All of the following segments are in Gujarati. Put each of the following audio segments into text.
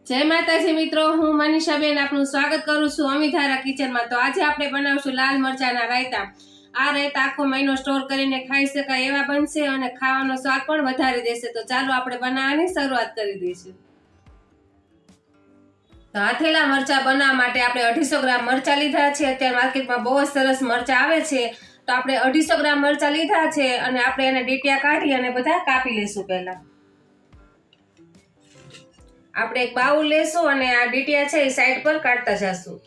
जय माताजी मित्रों, हूँ मनीषाबेन आपનું સ્વાગત કરું છું અમિધારા કિચનમાં। તો આજે આપણે બનાવશું લાલ મરચાના રાયતા। આ રાયતા આખો મહિનો સ્ટોર કરીને ખાઈ શકાય એવા બનશે અને ખાવાનો સ્વાદ પણ વધારી દેશે। તો ચાલો આપણે બનાવવાની શરૂઆત કરી દઈશું। તો આથેલા મરચા બનાવવા માટે આપણે 250 ગ્રામ મરચા લીધા છે। અત્યારે માર્કેટમાં બહુ સરસ મરચા આવે છે। તો આપણે 250 ગ્રામ મરચા લીધા છે અને આપણે એને ડીટિયા કાઢી અને બધા કાપી લઈશું। પહેલા આપણે એક બાઉલ લેશું અને આ ડીટિયા છે એ સાઈડ પર કાઢતા જશું।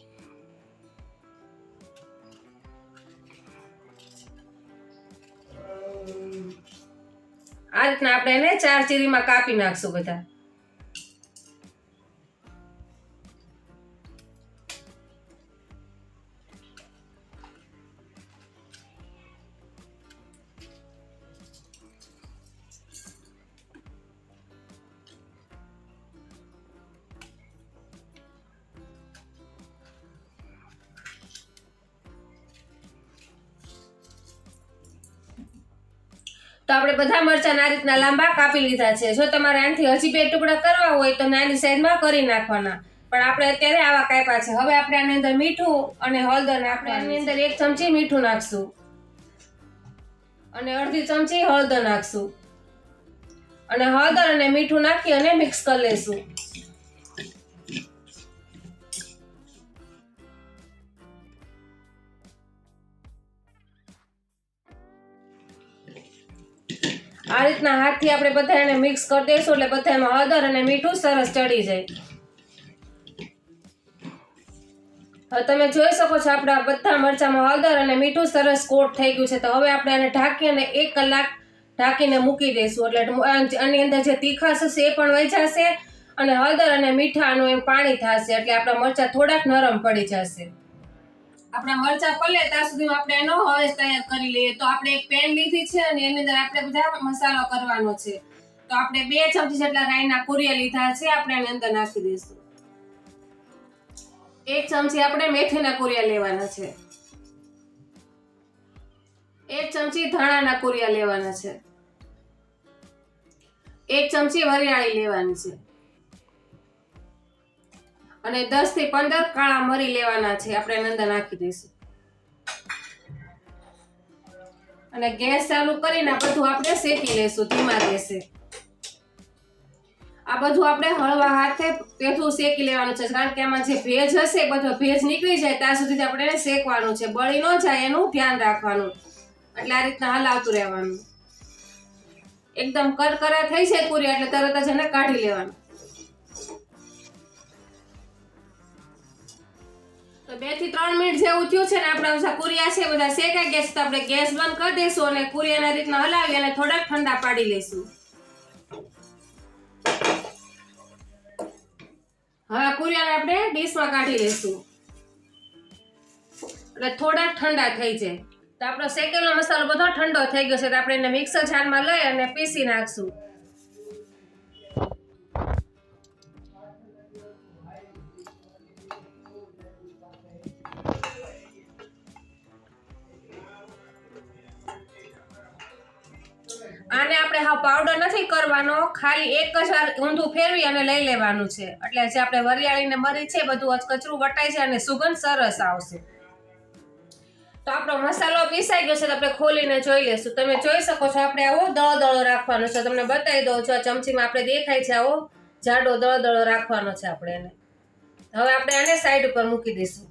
આ રીતના આપણે એને 4 ચીરીમાં કાપી નાખશું બધા। तो આપણે બધા મરચાં આ રીતના લાંબા કાપી લીધા છે। જો તમારે આનાથી હજી 2 ટુકડા કરવા હોય તો નાની સાઈઝમાં કરી નાખવાના, પણ આપણે અત્યારે આવા કાપ્યા છે। હવે આપણે આની અંદર મીઠું અને હળદર આપણે આની અંદર 1 ચમચી મીઠું નાખશું અને અડધી ચમચી હળદર નાખશું અને હળદર અને મીઠું નાખી અને મિક્સ કરી લેશું। आ रीतना हाथ थी आपणे बधा एने मिक्स कर देशुं એટલે બધામાં હળદર અને મીઠું સરસ ચડી જાય। હવે તમે જોઈ શકો છો આપણા બધા મરચામાં હળદર અને મીઠું સરસ કોટ થઈ ગયું છે। તો હવે આપણે આને ઢાંકી અને 1 કલાક ઢાંકીને મૂકી દઈશું, એટલે આની અંદર જે તીખાશ હશે એ પણ વહી જશે અને હળદર અને મીઠાનું એમ પાણી થશે, એટલે આપણા મરચા થોડાક નરમ પડી જશે। આપણા મરચા પલે ત્યાં સુધીમાં આપણે એનો હવેશ તૈયાર કરી લઈએ। તો આપણે એક પેન લીધી છે અને એની અંદર આપણે બધા મસાલો કરવાનો છે। તો આપણે 2 ચમચી જેટલા રાઈના કુરિયા લીધા છે, આપણે એની અંદર નાખી દઈશું। 1 ચમચી આપણે મેથીના કુરિયા લેવાના છે। 1 ચમચી ધાણાના કુરિયા લેવાના છે। 1 ચમચી વરિયાળી લેવાની છે અને 10 થી 15 કાળા મરી લેવાના છે, આપણે એની અંદર નાખી દઈશું અને ગેસ ચાલુ કરીને બધું આપણે શેકી લેશું ધીમા ગેસે। આ બધું આપણે હળવા હાથે પેઠું શેકી લેવાનું છે, કારણ કે આમાં જે ભેજ હશે બધો ભેજ નીકળી જાય ત્યાં સુધી આપણે એને શેકવાનું છે, બળી ન જાય એનું ધ્યાન રાખવાનું। એટલે આ રીતના હલાવતું રહેવાનું। એકદમ કરકરા થઈ જાય પૂરી એટલે તરત જ એને કાઢી લેવાનું। तो 2 થી 3 મિનિટ જેવું થયું છે ને આપણા બધા કુરિયા છે બધા શેકાઈ ગયા છે। તો આપણે ગેસ બંધ કરી દઈશું અને કુરિયાને રીતના હલાવી અને થોડાક ઠંડા પાડી લઈશું। હવે કુરિયાને આપણે ડીશમાં કાઢી લઈશું એટલે થોડાક ઠંડા થઈ જાય। તો આપણો શેકેલો મસાલો બધો ઠંડો થઈ ગયો છે, તો આપણે એને મિક્સર જારમાં લઈ અને પીસી નાખશું। આને આપણે હા પાવડર નથી કરવાનો, ખાલી એક જ વાર ઊંધું ફેરવી અને લઈ લેવાનું છે, એટલે જે આપણે વરિયાળી ને મરી છે બધું કચરું વટાઈ જાય અને સુગંધ સરસ આવશે। તો આપણો મસાલો પીસાઈ ગયો છે, તો આપણે ખોલીને જોઈ લેશું। તમે જોઈ શકો છો આપણે આવો દળો રાખવાનો છે, તમને બતાવી દઉં છું। આ ચમચીમાં આપણે દેખાય છે આવો જાડો દળો રાખવાનો છે આપણે એને। હવે આપણે આને સાઈડ ઉપર મૂકી દઈશું।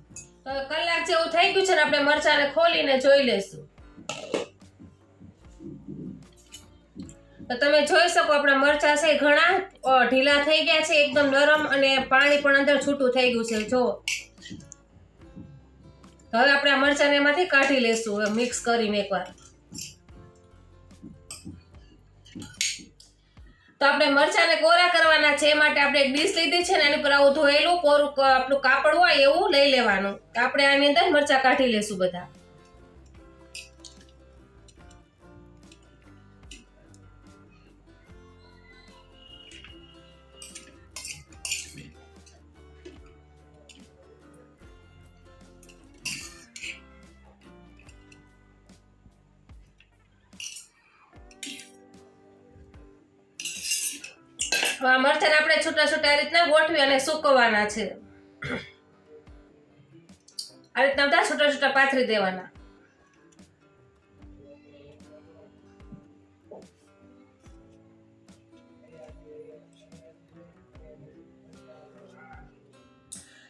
તો કલાક જેવું થઈ ગયું છે ને આપણે મરચાને ખોલીને જોઈ લેશું। तो તમે જોઈ શકો આપણા મરચા છે ઘણા ઢીલા થઈ ગયા છે, એકદમ નરમ અને પાણી પણ અંદર છૂટું થઈ ગયું છે જો। તો હવે આપણે આ મરચાને એમાંથી કાઢી લેશું મિક્સ કરીને એકવાર। તો આપણે મરચાને કોરા કરવાના છે, એ માટે આપણે એક ડીશ લીધી છે ને એની પર આવું ધોયેલું કોરું આપણું કાપડ હોય એવું લઈ લેવાનું। આપણે આની અંદર મરચા કાઢી લેશું બધા। આ મરચાં આપણે છૂટા છૂટા આ રીતના ગોઠવી અને સૂકવવાના છે. આ રીતના બધા છૂટા છૂટા પાથરી દેવાના.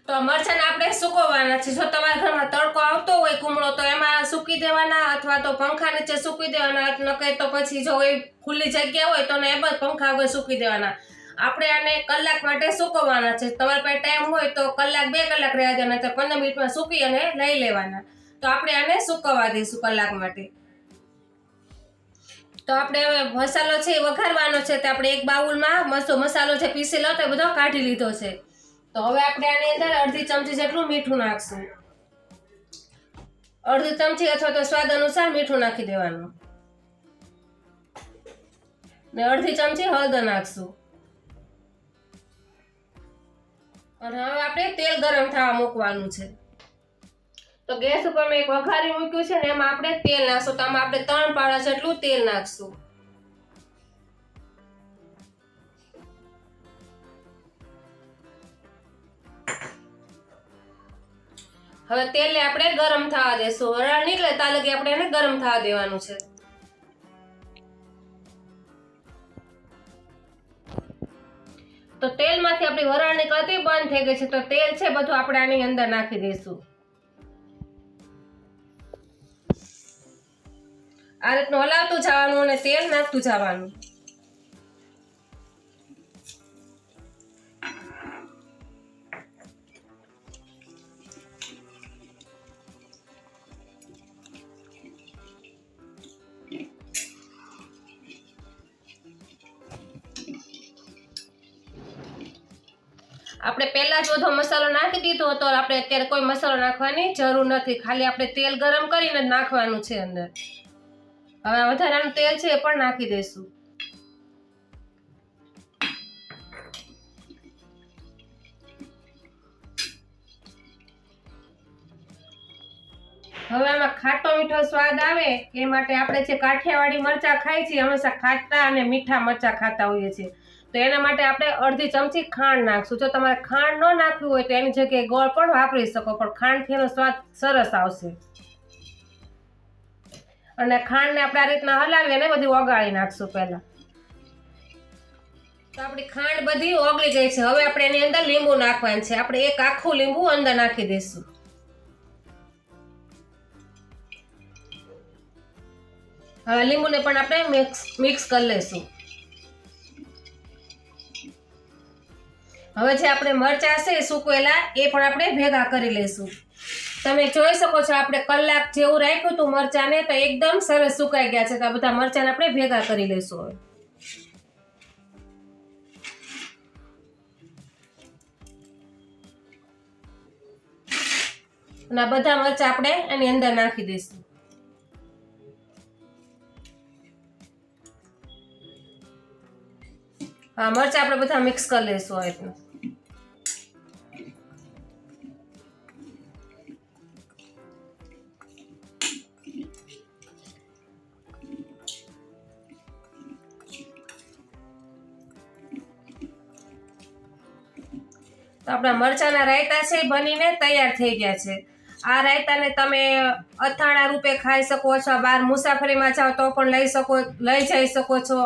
તો મરચાંને આપણે સૂકવવાના છે. જો તમારા ઘરમાં તડકો આવતો હોય કુમળો તો એમાં સૂકી દેવાના, અથવા તો પંખા નીચે સૂકી દેવાના, નકે તો પછી જો એ ખુલ્લી જગ્યા હોય તો એમ જ પંખા વગર સૂકી દેવાના. આપણે આને કલાક માટે સૂકવવાના છે. તમારી પાસે ટાઈમ હોય તો કલાક 2 કલાક રહેવા દેવાના, તો 15 મિનિટમાં સૂકી અને લઈ લેવાના. તો આપણે આને સૂકવવા દઈશું કલાક માટે. તો આપણે હવે મસાલો છે એ વઘારવાનો છે. તો આપણે એક બાઉલમાં મસાલો છે પીસેલો તો એ બધો કાઢી લીધો છે. તો હવે આપણે આની અંદર અડધી ચમચી જેટલું મીઠું નાખશું. અડધી ચમચી અથવા તો સ્વાદ અનુસાર મીઠું નાખી દેવાનું. ને અડધી ચમચી હળદર નાખશું. અને હવે આપણે તેલ ગરમ થવા મૂકવાનું છે. તો ગેસ ઉપર મેં એક વઘારી મૂક્યું છે ને એમાં આપણે તેલ નાખશું. તો આમાં આપણે 3 પાવડા જેટલું તેલ નાખશું. હવે તેલને આપણે ગરમ થવા દેશું. વરાળ નીકળે ત્યાં લગી આપણે એને ગરમ થવા દેવાનું છે. તો તેલમાંથી આપણી વરાળ નીકળતી બંધ થઈ ગઈ છે. તો તેલ છે બધું આપણે આની અંદર નાખી દઈશું. આ રીતનું હલાવતું જવાનું અને તેલ નાખતું જવાનું. આપણે પહેલા જ બધો મસાલો નાખી દીધો હતો. આપણે અત્યારે કોઈ મસાલો નાખવાની જરૂર નથી. ખાલી આપણે તેલ ગરમ કરીને જ નાખવાનું છે અંદર. હવે વધારાનું તેલ છે એ પણ નાખી દઈશું. હવે આમાં ખાટો મીઠો સ્વાદ આવે એ માટે આપણે જે કાઠિયાવાડી મરચા ખાઈ છીએ, હંમેશા ખાટા અને મીઠા મરચા ખાતા હોઈએ છીએ, તો એના માટે આપણે અડધી ચમચી ખાંડ નાખશું. જો તમારે ખાંડ ન નાખવી હોય તો એની જગ્યાએ ગોળ પણ વાપરી શકો, પણ ખાંડથી એનો સ્વાદ સરસ આવશે. અને ખાંડને આપણે આ રીતના હલાવી અને બધી ઓગાળી નાખશું પહેલા. તો આપણી ખાંડ બધી ઓગળી ગઈ છે. હવે આપણે એની અંદર લીંબુ નાખવાનું છે. આપણે એક આખું લીંબુ અંદર નાખી દઈશું. હવે લીંબુને પણ આપણે મિક્સ કરી લઈશું. હવે જે આપણે મરચા છે સૂકવેલા એ પણ આપણે ભેગા કરી લઈશું. તમે જોઈ શકો છો આપણે કલાક જેવું રાખ્યું હતું મરચાને, તો એકદમ સરસ સુકાઈ ગયા છે. તો આ બધા મરચાને આપણે ભેગા કરી લઈશું. હવે અને આ બધા મરચા આપણે એની અંદર નાખી દઈશું. હા, મરચા આપણે બધા મિક્સ કરી લઈશું. આ રીતના તો આપણા મરચાના રાયતા છે બનીને તૈયાર થઈ ગયા છે. આ રાયતાને તમે અથાણા રૂપે ખાઈ શકો છો, બહાર મુસાફરીમાં જાઓ તો પણ લઈ જઈ શકો છો.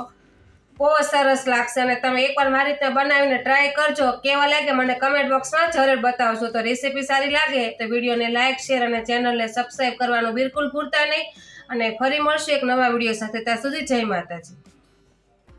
બહુ સરસ લાગશે. અને તમે એકવાર મારી રીતે બનાવીને ટ્રાય કરજો. કેવા લાગે મને કમેન્ટ બોક્સમાં જરૂર બતાવજો. તો રેસીપી સારી લાગે તો વિડીયોને લાઇક, શેર અને ચેનલને સબસ્ક્રાઈબ કરવાનું બિલકુલ ભૂલતા નહીં. અને ફરી મળશું એક નવા વિડીયો સાથે. ત્યાં સુધી જય માતાજી.